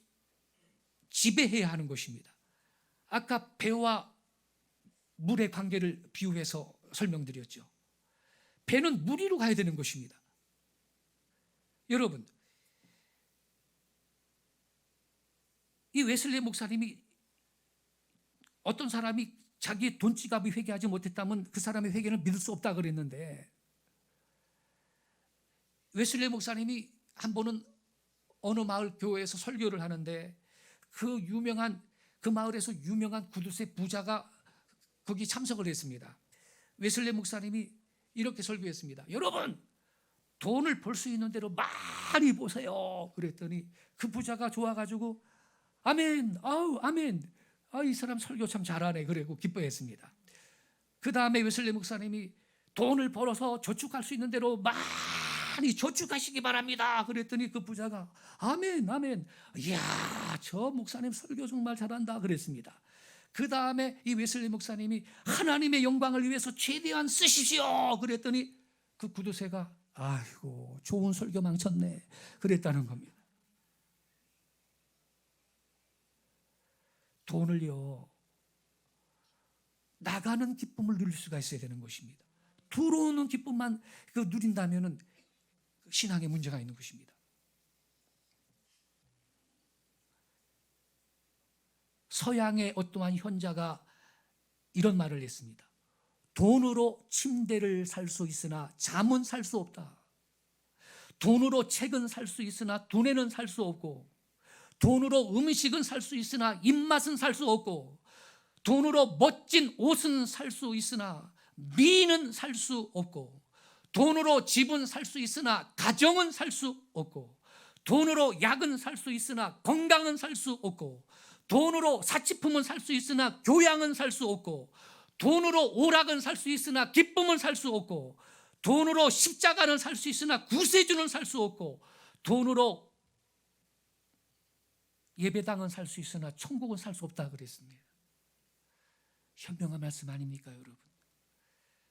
지배해야 하는 것입니다. 아까 배와 물의 관계를 비유해서 설명드렸죠. 배는 물 위로 가야 되는 것입니다. 여러분, 이 웨슬리 목사님이 어떤 사람이 자기의 돈지갑이 회개하지 못했다면 그 사람의 회개는 믿을 수 없다 그랬는데, 웨슬리 목사님이 한 번은 어느 마을 교회에서 설교를 하는데 그 마을에서 유명한 구두쇠 부자가 거기 참석을 했습니다. 웨슬리 목사님이 이렇게 설교했습니다. 여러분, 돈을 벌 수 있는 대로 많이 보세요. 그랬더니 그 부자가 좋아가지고 아멘, 아우 아멘, 이 사람 설교 참 잘하네 그러고 기뻐했습니다. 그 다음에 웨슬리 목사님이 돈을 벌어서 저축할 수 있는 대로 많이 저축하시기 바랍니다. 그랬더니 그 부자가 아멘 아멘, 이야 저 목사님 설교 정말 잘한다 그랬습니다. 그 다음에 이 웨슬리 목사님이 하나님의 영광을 위해서 최대한 쓰십시오 그랬더니 그 구두쇠가 아이고 좋은 설교 망쳤네 그랬다는 겁니다. 돈을요 나가는 기쁨을 누릴 수가 있어야 되는 것입니다. 들어오는 기쁨만 누린다면 신앙에 문제가 있는 것입니다. 서양의 어떠한 현자가 이런 말을 했습니다. 돈으로 침대를 살 수 있으나 잠은 살 수 없다. 돈으로 책은 살 수 있으나 두뇌는 살 수 없고, 돈으로 음식은 살 수 있으나 입맛은 살 수 없고, 돈으로 멋진 옷은 살 수 있으나 미는 살 수 없고, 돈으로 집은 살 수 있으나 가정은 살 수 없고, 돈으로 약은 살 수 있으나 건강은 살 수 없고, 돈으로 사치품은 살 수 있으나 교양은 살 수 없고, 돈으로 오락은 살 수 있으나 기쁨은 살 수 없고, 돈으로 십자가는 살 수 있으나 구세주는 살 수 없고, 돈으로 예배당은 살 수 있으나 천국은 살 수 없다 그랬습니다. 현명한 말씀 아닙니까, 여러분?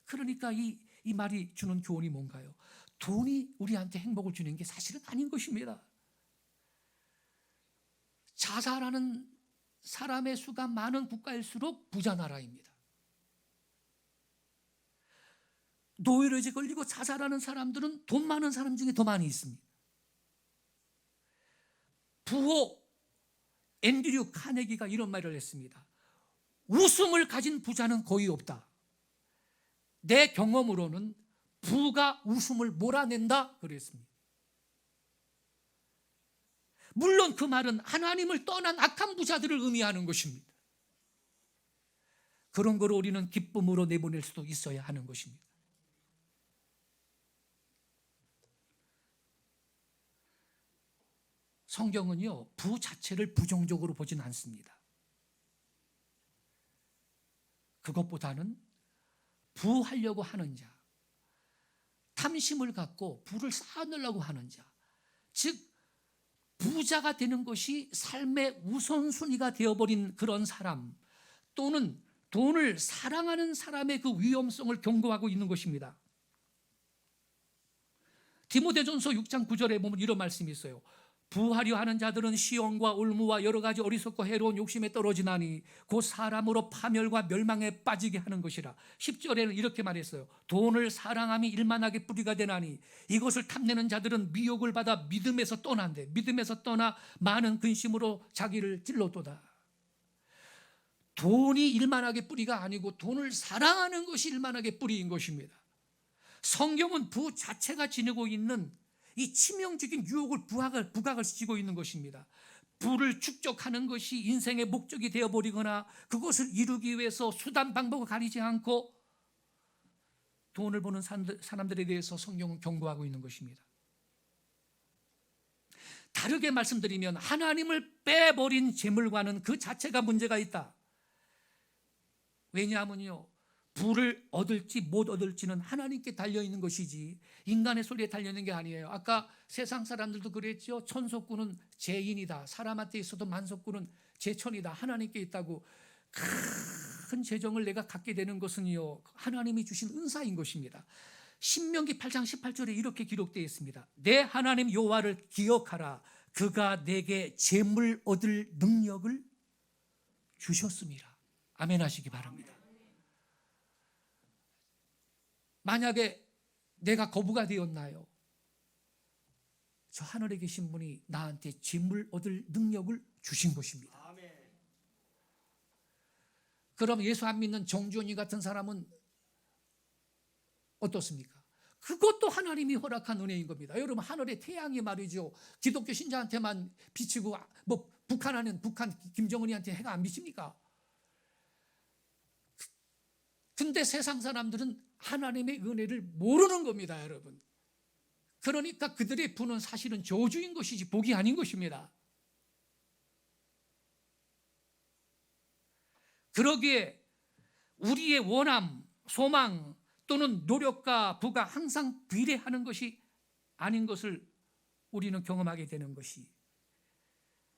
그러니까 이 말이 주는 교훈이 뭔가요? 돈이 우리한테 행복을 주는 게 사실은 아닌 것입니다. 자살하는 사람의 수가 많은 국가일수록 부자 나라입니다. 노이로제 걸리고 자살하는 사람들은 돈 많은 사람 중에 더 많이 있습니다. 부호 앤드류 카네기가 이런 말을 했습니다. 웃음을 가진 부자는 거의 없다. 내 경험으로는 부가 웃음을 몰아낸다 그랬습니다. 물론 그 말은 하나님을 떠난 악한 부자들을 의미하는 것입니다. 그런 걸 우리는 기쁨으로 내보낼 수도 있어야 하는 것입니다. 성경은요, 부 자체를 부정적으로 보진 않습니다. 그것보다는 부하려고 하는 자, 탐심을 갖고 부를 쌓아내려고 하는 자, 즉 부자가 되는 것이 삶의 우선순위가 되어버린 그런 사람, 또는 돈을 사랑하는 사람의 그 위험성을 경고하고 있는 것입니다. 디모데전서 6장 9절에 보면 이런 말씀이 있어요. 부하려 하는 자들은 시험과 올무와 여러 가지 어리석고 해로운 욕심에 떨어지나니 곧 사람으로 파멸과 멸망에 빠지게 하는 것이라. 10절에는 이렇게 말했어요. 돈을 사랑함이 일만하게 뿌리가 되나니 이것을 탐내는 자들은 미혹을 받아 믿음에서 떠난대. 믿음에서 떠나 많은 근심으로 자기를 찔러도다. 돈이 일만하게 뿌리가 아니고 돈을 사랑하는 것이 일만하게 뿌리인 것입니다. 성경은 부 자체가 지니고 있는 이 치명적인 유혹을 부각을 시키고 있는 것입니다. 부를 축적하는 것이 인생의 목적이 되어버리거나 그것을 이루기 위해서 수단 방법을 가리지 않고 돈을 버는 사람들에 대해서 성경은 경고하고 있는 것입니다. 다르게 말씀드리면 하나님을 빼버린 재물과는 그 자체가 문제가 있다. 왜냐하면요, 부를 얻을지 못 얻을지는 하나님께 달려있는 것이지 인간의 소리에 달려있는 게 아니에요. 아까 세상 사람들도 그랬죠. 천속구는 죄인이다. 사람한테 있어도 만속구는 제천이다. 하나님께 있다고. 큰 재정을 내가 갖게 되는 것은요, 하나님이 주신 은사인 것입니다. 신명기 8장 18절에 이렇게 기록되어 있습니다. 내 하나님 여호와를 기억하라. 그가 내게 재물 얻을 능력을 주셨습니다. 아멘 하시기 바랍니다. 만약에 내가 거부가 되었나요? 저 하늘에 계신 분이 나한테 재물 얻을 능력을 주신 것입니다. 그럼 예수 안 믿는 정준이 같은 사람은 어떻습니까? 그것도 하나님이 허락한 은혜인 겁니다. 여러분, 하늘의 태양이 말이죠, 기독교 신자한테만 비치고 북한 김정은이한테 해가 안 비칩니까? 근데 세상 사람들은 하나님의 은혜를 모르는 겁니다, 여러분. 그러니까 그들의 부는 사실은 저주인 것이지 복이 아닌 것입니다. 그러기에 우리의 원함, 소망 또는 노력과 부가 항상 비례하는 것이 아닌 것을 우리는 경험하게 되는 것이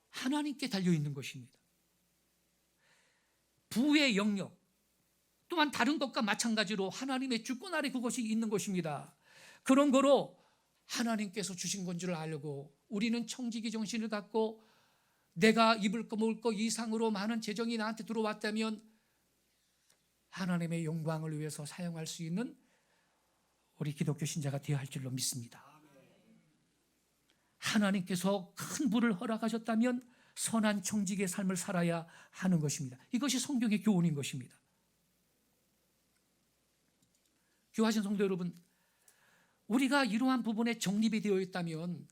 하나님께 달려있는 것입니다. 부의 영역 또한 다른 것과 마찬가지로 하나님의 주권 아래 그것이 있는 것입니다. 그런 거로 하나님께서 주신 건 줄 알고 우리는 청지기 정신을 갖고 내가 입을 거 먹을 거 이상으로 많은 재정이 나한테 들어왔다면 하나님의 영광을 위해서 사용할 수 있는 우리 기독교 신자가 되어야 할 줄로 믿습니다. 하나님께서 큰 부를 허락하셨다면 선한 청직의 삶을 살아야 하는 것입니다. 이것이 성경의 교훈인 것입니다. 교화하신 성도 여러분, 우리가 이러한 부분에 정립이 되어 있다면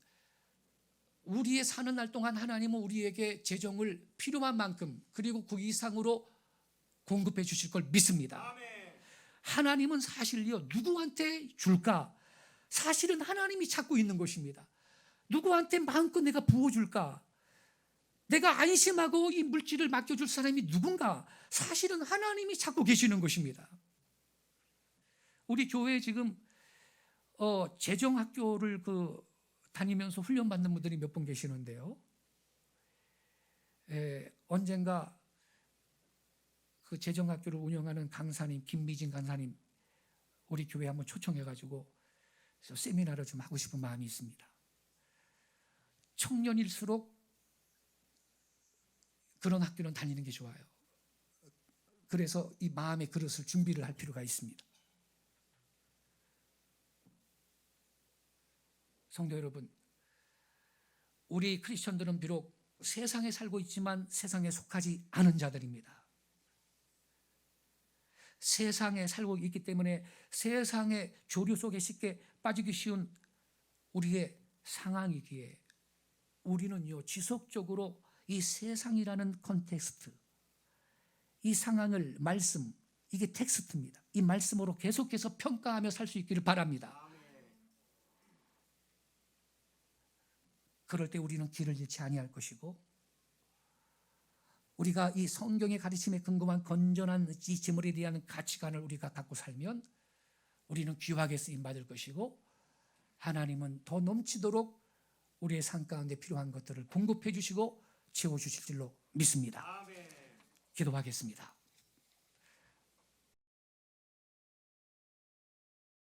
우리의 사는 날 동안 하나님은 우리에게 재정을 필요한 만큼 그리고 그 이상으로 공급해 주실 걸 믿습니다. 하나님은 사실요, 누구한테 줄까? 사실은 하나님이 찾고 있는 것입니다. 누구한테 마음껏 내가 부어줄까? 내가 안심하고 이 물질을 맡겨줄 사람이 누군가? 사실은 하나님이 찾고 계시는 것입니다. 우리 교회에 지금 재정학교를 다니면서 훈련받는 분들이 몇 분 계시는데요. 언젠가 그 재정학교를 운영하는 강사님, 김미진 강사님, 우리 교회에 한번 초청해가지고 세미나를 좀 하고 싶은 마음이 있습니다. 청년일수록 그런 학교는 다니는 게 좋아요. 그래서 이 마음의 그릇을 준비를 할 필요가 있습니다. 성도 여러분, 우리 크리스천들은 비록 세상에 살고 있지만 세상에 속하지 않은 자들입니다. 세상에 살고 있기 때문에 세상의 조류 속에 쉽게 빠지기 쉬운 우리의 상황이기에 우리는요, 지속적으로 이 세상이라는 컨텍스트, 이 상황을 말씀, 이게 텍스트입니다. 이 말씀으로 계속해서 평가하며 살 수 있기를 바랍니다. 그럴 때 우리는 길을 잃지 아니할 것이고, 우리가 이 성경의 가르침에 근거한 건전한 이 재물에 대한 가치관을 우리가 갖고 살면 우리는 귀하게 쓰임받을 것이고, 하나님은 더 넘치도록 우리의 삶 가운데 필요한 것들을 공급해 주시고 채워주실 줄로 믿습니다. 기도하겠습니다.